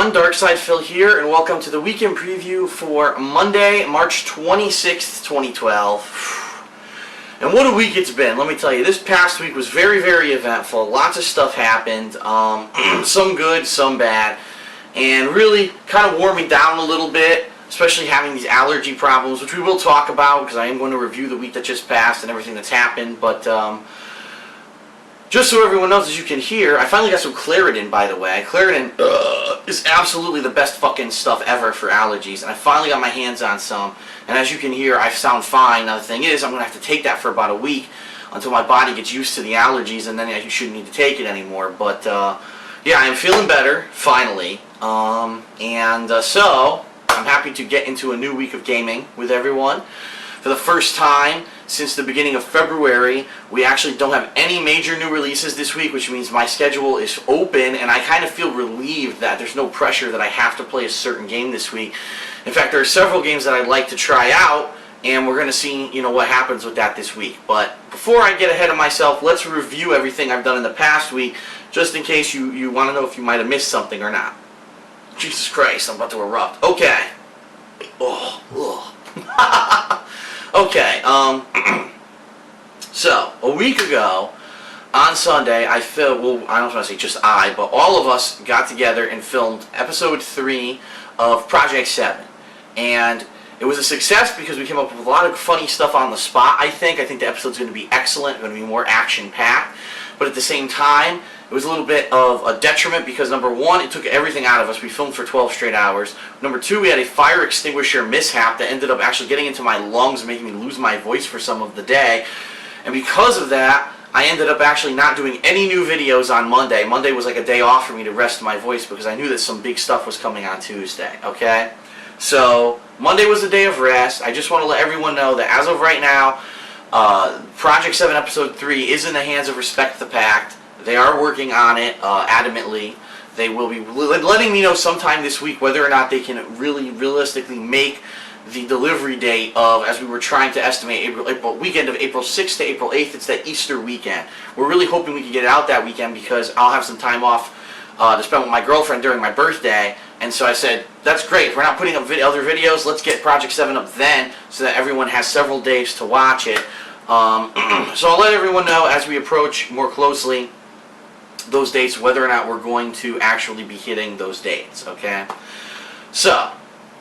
everyone, Darkside Phil here, and welcome to the weekend preview for Monday, March 26th, 2012. And what a week it's been, let me tell you. This past week was very, very eventful. Lots of stuff happened, some good, some bad, and really kind of wore me down a little bit, especially having these allergy problems, which we will talk about because I am going to review the week that just passed and everything that's happened, but just so everyone knows, as you can hear, I finally got some Claritin, by the way. Claritin is absolutely the best fucking stuff ever for allergies, and I finally got my hands on some, and as you can hear, I sound fine. Now the thing is, I'm going to have to take that for about a week until my body gets used to the allergies, and then you shouldn't need to take it anymore. But yeah, I am feeling better, finally, so I'm happy to get into a new week of gaming with everyone. For the first time since the beginning of February, we actually don't have any major new releases this week, which means my schedule is open, and I kind of feel relieved that there's no pressure that I have to play a certain game this week. In fact, there are several games that I'd like to try out, and we're going to see, what happens with that this week. But before I get ahead of myself, let's review everything I've done in the past week, just in case you want to know if you might have missed something or not. Jesus Christ, I'm about to erupt. Okay. Okay, so, a week ago, on Sunday, I don't want to say just I, but all of us got together and filmed episode 3 of Project 7. And it was a success because we came up with a lot of funny stuff on the spot, I think. I think the episode's going to be excellent, going to be more action-packed. But at the same time, it was a little bit of a detriment because, number one, it took everything out of us. We filmed for 12 straight hours. Number two, we had a fire extinguisher mishap that ended up actually getting into my lungs and making me lose my voice for some of the day. And because of that, I ended up actually not doing any new videos on Monday. Monday was like a day off for me to rest my voice because I knew that some big stuff was coming on Tuesday, okay? So, Monday was a day of rest. I just want to let everyone know that as of right now, Project 7 Episode 3 is in the hands of Respect the Pact. They are working on it adamantly. They will be letting me know sometime this week whether or not they can realistically make the delivery date of, as we were trying to estimate, April weekend of April 6th to April 8th. It's that Easter weekend. We're really hoping we can get it out that weekend because I'll have some time off to spend with my girlfriend during my birthday. And so I said, that's great. If we're not putting up other videos, let's get Project 7 up then so that everyone has several days to watch it. So I'll let everyone know as we approach more closely those dates, whether or not we're going to actually be hitting those dates, okay? So,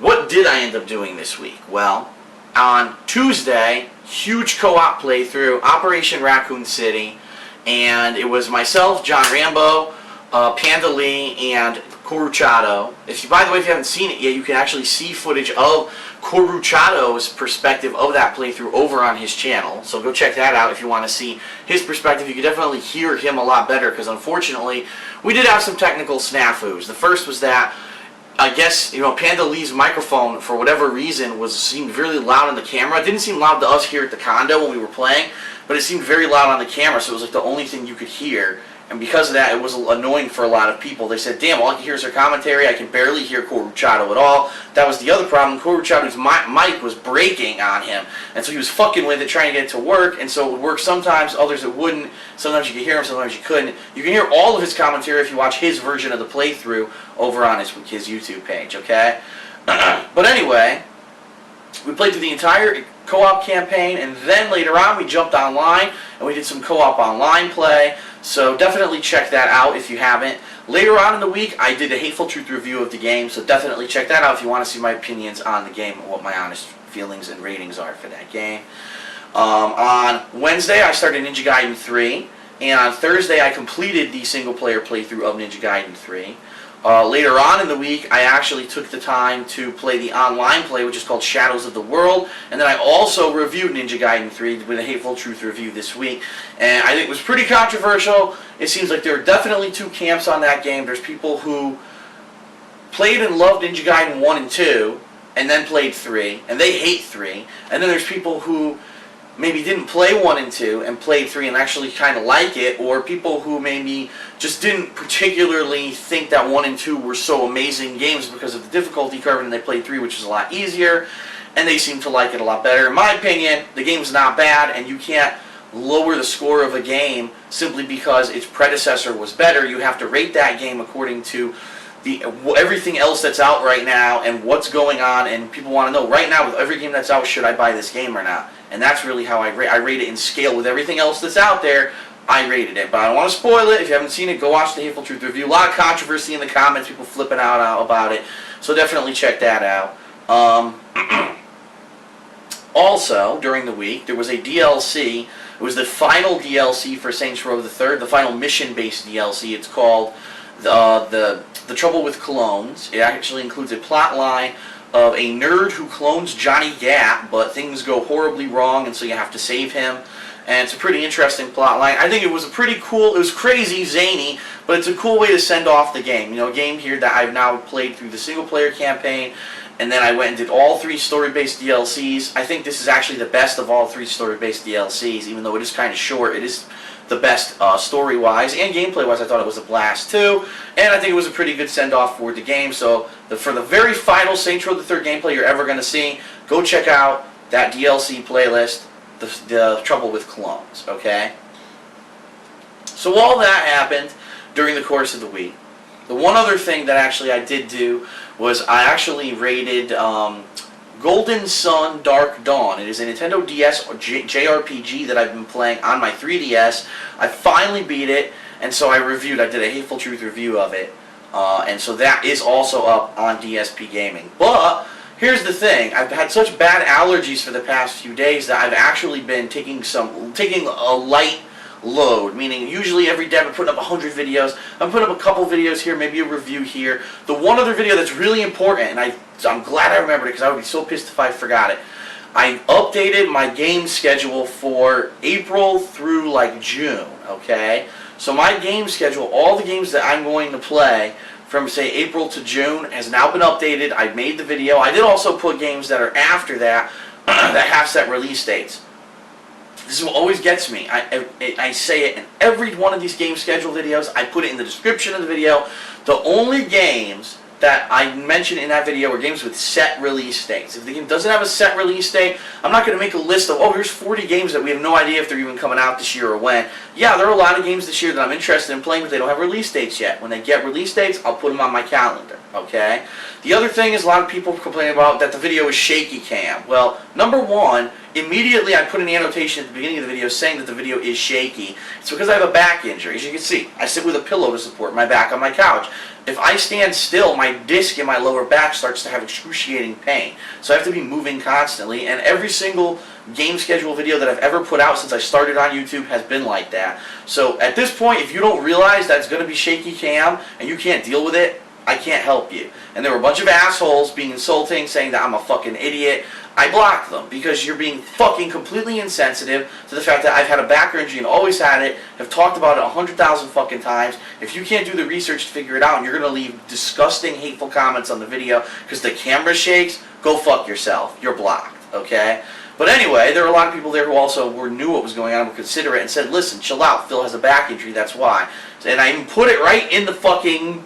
what did I end up doing this week? Well, on Tuesday, huge co-op playthrough, Operation Raccoon City, and it was myself, John Rambo, Panda Lee, and Coruchado. By the way, if you haven't seen it yet, you can actually see footage of Coruchado's perspective of that playthrough over on his channel. So go check that out if you want to see his perspective. You can definitely hear him a lot better because unfortunately we did have some technical snafus. The first was that I guess Panda Lee's microphone for whatever reason seemed really loud on the camera. It didn't seem loud to us here at the condo when we were playing, but it seemed very loud on the camera, so it was like the only thing you could hear. And because of that, it was annoying for a lot of people. They said, damn, all I can hear is her commentary. I can barely hear Coruchado at all. That was the other problem. Coruchado's mic was breaking on him. And so he was fucking with it, trying to get it to work. And so it would work sometimes, others it wouldn't. Sometimes you could hear him, sometimes you couldn't. You can hear all of his commentary if you watch his version of the playthrough over on his YouTube page, okay? But anyway, we played through the entire co-op campaign, and then later on we jumped online, and we did some co-op online play. So definitely check that out if you haven't. Later on in the week, I did a Hateful Truth review of the game, so definitely check that out if you want to see my opinions on the game and what my honest feelings and ratings are for that game. On Wednesday, I started Ninja Gaiden 3, and on Thursday, I completed the single-player playthrough of Ninja Gaiden 3. Later on in the week, I actually took the time to play the online play, which is called Shadows of the World, and then I also reviewed Ninja Gaiden 3 with a Hateful Truth review this week, and I think it was pretty controversial. It seems like there are definitely two camps on that game. There's people who played and loved Ninja Gaiden 1 and 2, and then played 3, and they hate 3, and then there's people who maybe didn't play 1 and 2 and played 3 and actually kind of like it, or people who maybe just didn't particularly think that 1 and 2 were so amazing games because of the difficulty curve, and they played 3, which is a lot easier, and they seem to like it a lot better. In my opinion, the game's not bad, and you can't lower the score of a game simply because its predecessor was better. You have to rate that game according to everything else that's out right now and what's going on, and people want to know right now with every game that's out, should I buy this game or not? And that's really how I rate it in scale with everything else that's out there. I rated it, but I don't want to spoil it. If you haven't seen it, go watch the Hateful Truth review. A lot of controversy in the comments, people flipping out about it, so definitely check that out. Also, during the week, there was a DLC. It was the final DLC for Saints Row the Third, the final mission-based DLC. It's called the Trouble with Clones. It actually includes a plot line of a nerd who clones Johnny Gat, but things go horribly wrong, and so you have to save him. And it's a pretty interesting plot line. I think it was a pretty cool, it was crazy, zany, but it's a cool way to send off the game. You know, a game here that I've now played through the single-player campaign, and then I went and did all 3 story-based DLCs. I think this is actually the best of all 3 story-based DLCs, even though it is kind of short. It is the best story-wise, and gameplay-wise. I thought it was a blast, too. And I think it was a pretty good send-off for the game. So, for the very final Saints Row the Third gameplay you're ever going to see, go check out that DLC playlist, the Trouble with Clones, okay? So all that happened during the course of the week. The one other thing that actually I did do was I actually rated Golden Sun Dark Dawn. It is a Nintendo DS JRPG that I've been playing on my 3DS. I finally beat it, and so I did a Hateful Truth review of it. And so that is also up on DSPGaming. But here's the thing, I've had such bad allergies for the past few days that I've actually been taking a light load, meaning usually every day I'm putting up 100 videos. I'm putting up a couple videos here, maybe a review here. The one other video that's really important, and I'm glad I remembered it because I would be so pissed if I forgot it. I updated my game schedule for April through like June, okay? So my game schedule, all the games that I'm going to play from, say, April to June has now been updated. I made the video. I did also put games that are after that that have set release dates. This is what always gets me. I say it in every one of these game schedule videos. I put it in the description of the video. The only games that I mention in that video are games with set release dates. If the game doesn't have a set release date, I'm not going to make a list of, oh, here's 40 games that we have no idea if they're even coming out this year or when. Yeah, there are a lot of games this year that I'm interested in playing, but they don't have release dates yet. When they get release dates, I'll put them on my calendar, okay? The other thing is a lot of people complaining about that the video is shaky cam. Well, number one, immediately I put an annotation at the beginning of the video saying that the video is shaky. It's because I have a back injury. As you can see, I sit with a pillow to support my back on my couch. If I stand still, my disc in my lower back starts to have excruciating pain. So I have to be moving constantly, and every single game schedule video that I've ever put out since I started on YouTube has been like that. So at this point, if you don't realize that it's going to be shaky cam and you can't deal with it, I can't help you. And there were a bunch of assholes being insulting, saying that I'm a fucking idiot. I blocked them because you're being fucking completely insensitive to the fact that I've had a back injury and always had it, have talked about it 100,000 fucking times. If you can't do the research to figure it out and you're going to leave disgusting, hateful comments on the video because the camera shakes, go fuck yourself. You're blocked, okay? But anyway, there were a lot of people there who also knew what was going on, were considerate, and said, listen, chill out, Phil has a back injury, that's why. And I even put it right in the fucking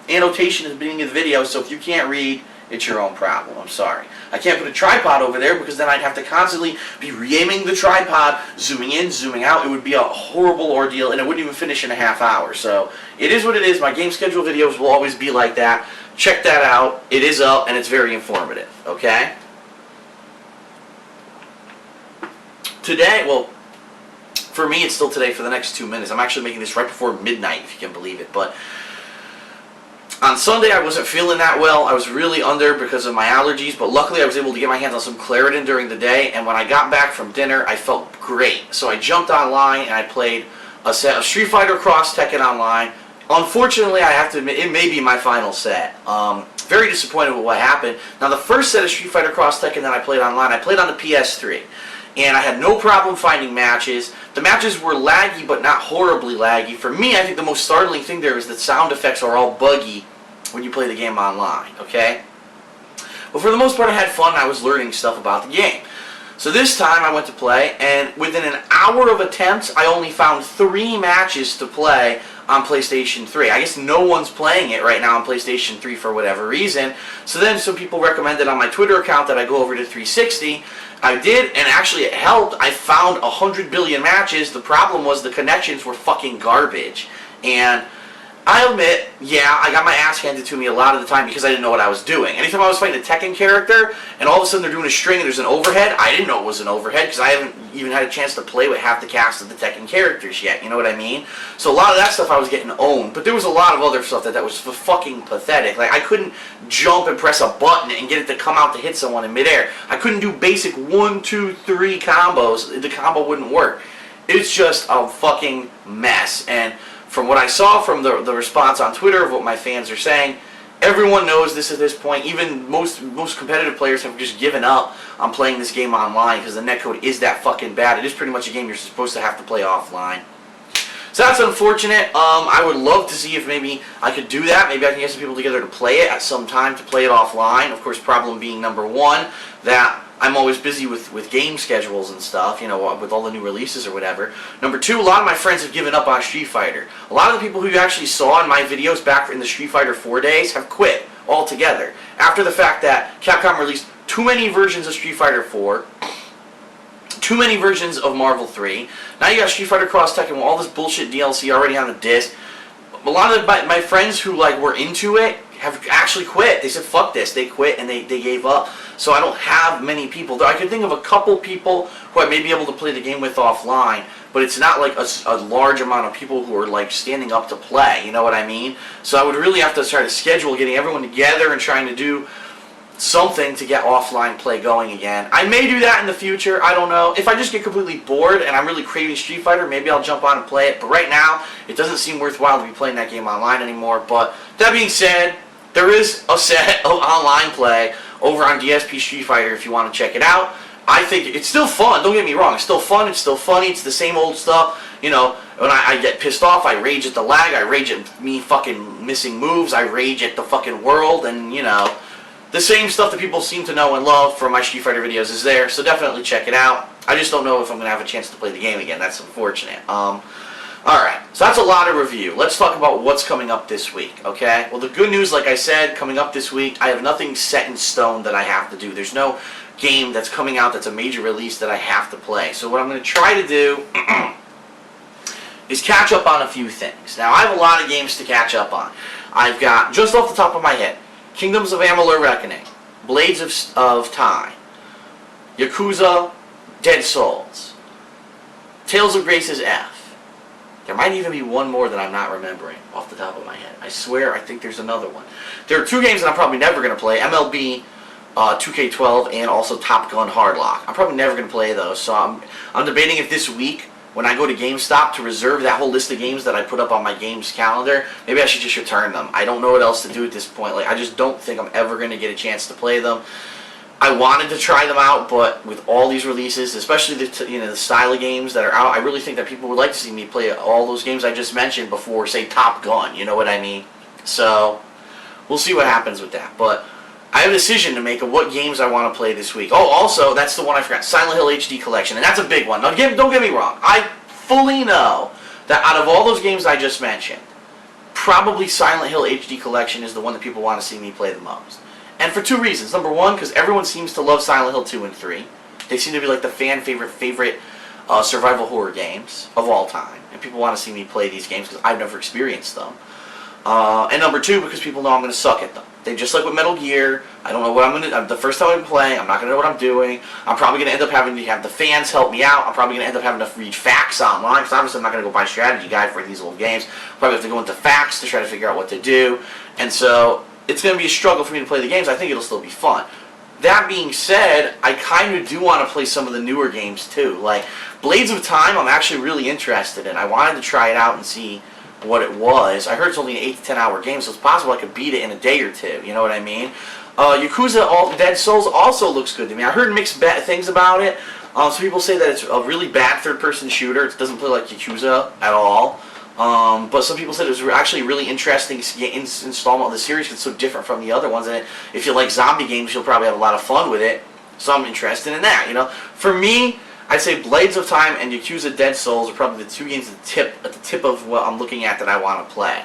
annotation at the beginning of the video, so if you can't read, it's your own problem. I'm sorry. I can't put a tripod over there because then I'd have to constantly be re-aiming the tripod, zooming in, zooming out. It would be a horrible ordeal, and it wouldn't even finish in a half hour. So it is what it is. My game schedule videos will always be like that. Check that out. It is up, and it's very informative. Okay? Today, well, for me, it's still today for the next 2 minutes. I'm actually making this right before midnight, if you can believe it. But on Sunday, I wasn't feeling that well. I was really under because of my allergies, but luckily I was able to get my hands on some Claritin during the day, and when I got back from dinner, I felt great. So I jumped online and I played a set of Street Fighter Cross Tekken Online. Unfortunately, I have to admit, it may be my final set. Very disappointed with what happened. Now, the first set of Street Fighter Cross Tekken that I played online, I played on the PS3. And I had no problem finding matches. The matches were laggy, but not horribly laggy. For me, I think the most startling thing there is that sound effects are all buggy when you play the game online, okay? But for the most part, I had fun. I was learning stuff about the game. So this time, I went to play, and within an hour of attempts, I only found 3 matches to play on PlayStation 3. I guess no one's playing it right now on PlayStation 3 for whatever reason. So then some people recommended on my Twitter account that I go over to 360. I did, and actually it helped. I found 100 billion matches. The problem was the connections were fucking garbage. And I admit, yeah, I got my ass handed to me a lot of the time because I didn't know what I was doing. Anytime I was fighting a Tekken character, and all of a sudden they're doing a string and there's an overhead, I didn't know it was an overhead because I haven't even had a chance to play with half the cast of the Tekken characters yet, you know what I mean? So a lot of that stuff I was getting owned, but there was a lot of other stuff that was fucking pathetic. Like, I couldn't jump and press a button and get it to come out to hit someone in midair. I couldn't do basic 1, 2, 3 combos. The combo wouldn't work. It's just a fucking mess, and from what I saw from the response on Twitter of what my fans are saying, everyone knows this at this point. Even most competitive players have just given up on playing this game online because the netcode is that fucking bad. It is pretty much a game you're supposed to have to play offline. So that's unfortunate. I would love to see if maybe I could do that. Maybe I can get some people together to play it at some time, to play it offline. Of course, problem being number one, that I'm always busy with game schedules and stuff, you know, with all the new releases or whatever. Number two, a lot of my friends have given up on Street Fighter. A lot of the people who you actually saw in my videos back in the Street Fighter 4 days have quit altogether. After the fact that Capcom released too many versions of Street Fighter 4, too many versions of Marvel 3. Now you got Street Fighter Cross Tekken with all this bullshit DLC already on the disc. A lot of my friends who were into it have actually quit. They said fuck this. They quit and they gave up. So I don't have many people. I could think of a couple people who I may be able to play the game with offline, but it's not like a large amount of people who are standing up to play. You know what I mean? So I would really have to try to schedule getting everyone together and trying to do something to get offline play going again. I may do that in the future, I don't know. If I just get completely bored and I'm really craving Street Fighter, maybe I'll jump on and play it. But right now, it doesn't seem worthwhile to be playing that game online anymore. But that being said, there is a set of online play over on DSP Street Fighter if you want to check it out. I think it's still fun, don't get me wrong. It's still fun, it's still funny, it's the same old stuff. You know, when I get pissed off, I rage at the lag, I rage at me fucking missing moves, I rage at the fucking world, and, you know, the same stuff that people seem to know and love from my Street Fighter videos is there, so definitely check it out. I just don't know if I'm going to have a chance to play the game again. That's unfortunate. Alright, so that's a lot of review. Let's talk about what's coming up this week, okay? Well, the good news, like I said, coming up this week, I have nothing set in stone that I have to do. There's no game that's coming out that's a major release that I have to play. So what I'm going to try to do is catch up on a few things. Now, I have a lot of games to catch up on. I've got, just off the top of my head, Kingdoms of Amalur Reckoning, Blades of Time, Yakuza, Dead Souls, Tales of Grace's F. There might even be one more that I'm not remembering off the top of my head. I swear, I think there's another one. There are two games that I'm probably never going to play, MLB 2K12 and also Top Gun Hardlock. I'm probably never going to play those, so I'm debating if this week, when I go to GameStop to reserve that whole list of games that I put up on my games calendar, maybe I should just return them. I don't know what else to do at this point. I just don't think I'm ever going to get a chance to play them. I wanted to try them out, but with all these releases, especially the style of games that are out, I really think that people would like to see me play all those games I just mentioned before, say, Top Gun, you know what I mean? So, we'll see what happens with that. But I have a decision to make of what games I want to play this week. Oh, also, that's the one I forgot, Silent Hill HD Collection, and that's a big one. Now, don't get me wrong. I fully know that out of all those games I just mentioned, probably Silent Hill HD Collection is the one that people want to see me play the most. And for two reasons. Number one, because everyone seems to love Silent Hill 2 and 3. They seem to be like the fan favorite survival horror games of all time. And people want to see me play these games because I've never experienced them. And number two, because people know I'm going to suck at them. They just like with Metal Gear. I don't know what I'm going to... The first time I'm playing, I'm not going to know what I'm doing. I'm probably going to end up having to have the fans help me out. I'm probably going to end up having to read facts online, because obviously I'm not going to go buy a strategy guide for these little games. I'll probably have to go into facts to try to figure out what to do. And so, it's going to be a struggle for me to play the games. I think it'll still be fun. That being said, I kind of do want to play some of the newer games too. Like, Blades of Time, I'm actually really interested in. I wanted to try it out and see what it was. I heard it's only an 8 to 10 hour game, so it's possible I could beat it in a day or two, you know what I mean? Yakuza Dead Souls also looks good to me. I heard mixed things about it. Some people say that it's a really bad third-person shooter. It doesn't play like Yakuza at all. But some people said it was actually a really interesting installment of the series because it's so different from the other ones. And if you like zombie games, you'll probably have a lot of fun with it. So I'm interested in that, you know? For me, I'd say Blades of Time and Yakuza Dead Souls are probably the two games at the tip of what I'm looking at that I want to play.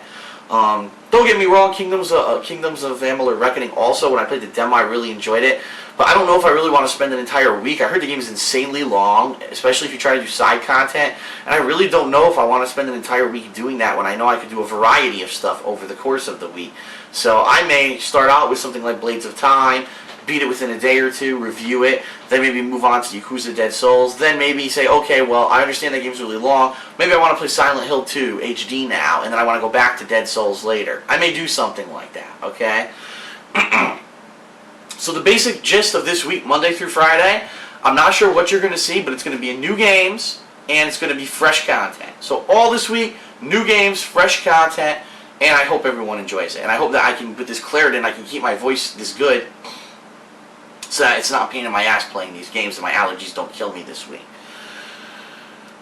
Don't get me wrong, Kingdoms of Amalur Reckoning also, when I played the demo, I really enjoyed it. But I don't know if I really want to spend an entire week. I heard the game is insanely long, especially if you try to do side content. And I really don't know if I want to spend an entire week doing that when I know I could do a variety of stuff over the course of the week. So I may start out with something like Blades of Time, beat it within a day or two, review it, then maybe move on to Yakuza Dead Souls, then maybe say, okay, well, I understand that game's really long, maybe I want to play Silent Hill 2 HD now, and then I want to go back to Dead Souls later. I may do something like that, okay? So the basic gist of this week, Monday through Friday, I'm not sure what you're going to see, but it's going to be new games, and it's going to be fresh content. So all this week, new games, fresh content, and I hope everyone enjoys it. And I hope that I can, with this Claritin, I can keep my voice this good, so that it's not a pain in my ass playing these games and my allergies don't kill me this week.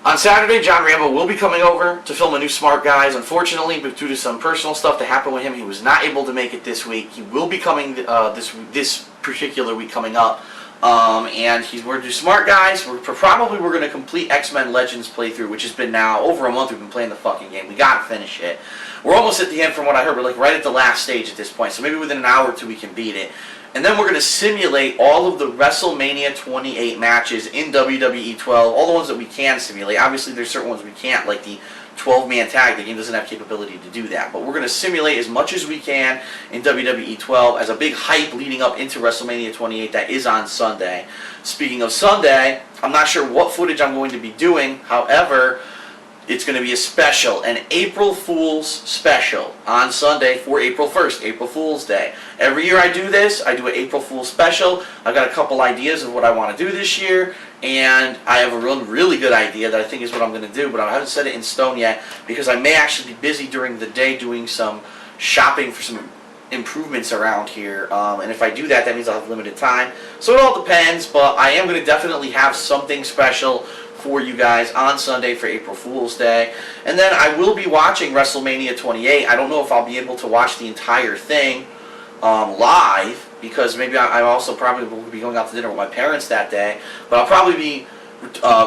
On Saturday, John Rambo will be coming over to film a new Smart Guys. Unfortunately, but due to some personal stuff that happened with him, he was not able to make it this week. He will be coming this particular week coming up. And we're going to do Smart Guys. We're going to complete X-Men Legends playthrough, which has been now over a month we've been playing the fucking game. We got to finish it. We're almost at the end from what I heard. We're like right at the last stage at this point. So maybe within an hour or two we can beat it. And then we're going to simulate all of the WrestleMania 28 matches in WWE 12, all the ones that we can simulate. Obviously, there's certain ones we can't, like the 12-man tag. The game doesn't have capability to do that. But we're going to simulate as much as we can in WWE 12 as a big hype leading up into WrestleMania 28 that is on Sunday. Speaking of Sunday, I'm not sure what footage I'm going to be doing. However, it's going to be a special, an April Fool's special on Sunday for April 1st, April Fool's Day. Every year I do this, I do an April Fool's special. I've got a couple ideas of what I want to do this year, and I have a really good idea that I think is what I'm going to do, but I haven't set it in stone yet because I may actually be busy during the day doing some shopping for some improvements around here, and if I do that, that means I'll have limited time. So it all depends, but I am going to definitely have something special for you guys on Sunday for April Fool's Day. And then I will be watching WrestleMania 28. I don't know if I'll be able to watch the entire thing live, because maybe I also probably will be going out to dinner with my parents that day, but I'll probably be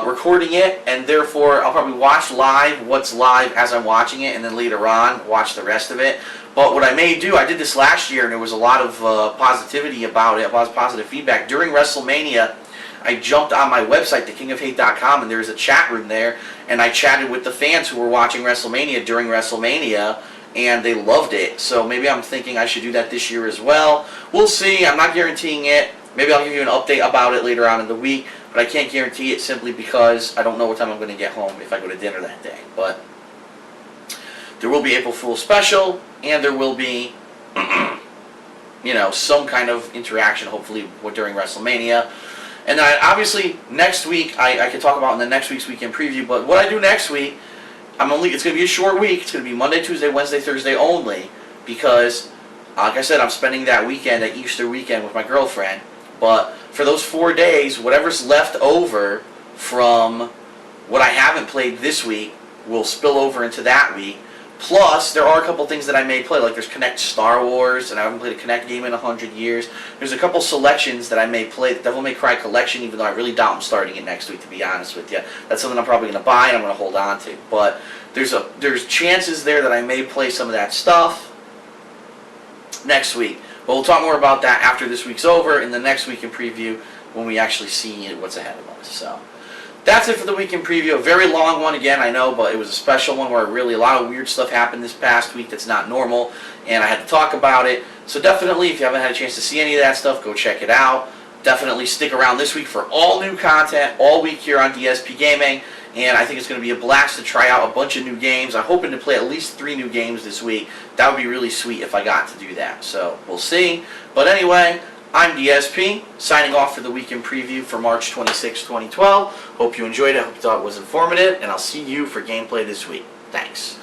recording it, and therefore I'll probably watch live what's live as I'm watching it, and then later on watch the rest of it. But what I may do, I did this last year and there was a lot of positivity about it, a lot of positive feedback. During WrestleMania, I jumped on my website, thekingofhate.com, and there's a chat room there, and I chatted with the fans who were watching WrestleMania during WrestleMania, and they loved it. So maybe I'm thinking I should do that this year as well. We'll see. I'm not guaranteeing it. Maybe I'll give you an update about it later on in the week, but I can't guarantee it simply because I don't know what time I'm going to get home if I go to dinner that day. But there will be April Fool's special, and there will be, you know, some kind of interaction, hopefully, during WrestleMania. And then obviously next week I can talk about in the next week's weekend preview. But what I do next week, it's going to be a short week. It's going to be Monday, Tuesday, Wednesday, Thursday only, because like I said, I'm spending that weekend, that Easter weekend, with my girlfriend. But for those 4 days, whatever's left over from what I haven't played this week will spill over into that week. Plus, there are a couple things that I may play, like there's Connect Star Wars, and I haven't played a Connect game in 100 years. There's a couple selections that I may play, the Devil May Cry Collection, even though I really doubt I'm starting it next week, to be honest with you. That's something I'm probably going to buy and I'm going to hold on to. But there's chances there that I may play some of that stuff next week. But we'll talk more about that after this week's over, in the next week in preview, when we actually see what's ahead of us. So that's it for the weekend preview. A very long one again, I know, but it was a special one where really a lot of weird stuff happened this past week that's not normal, and I had to talk about it. So definitely, if you haven't had a chance to see any of that stuff, go check it out. Definitely stick around this week for all new content, all week here on DSPGaming, and I think it's going to be a blast to try out a bunch of new games. I'm hoping to play at least 3 new games this week. That would be really sweet if I got to do that. So we'll see. But anyway, I'm DSP, signing off for the weekend preview for March 26, 2012. Hope you enjoyed it. Hope you thought it was informative, and I'll see you for gameplay this week. Thanks.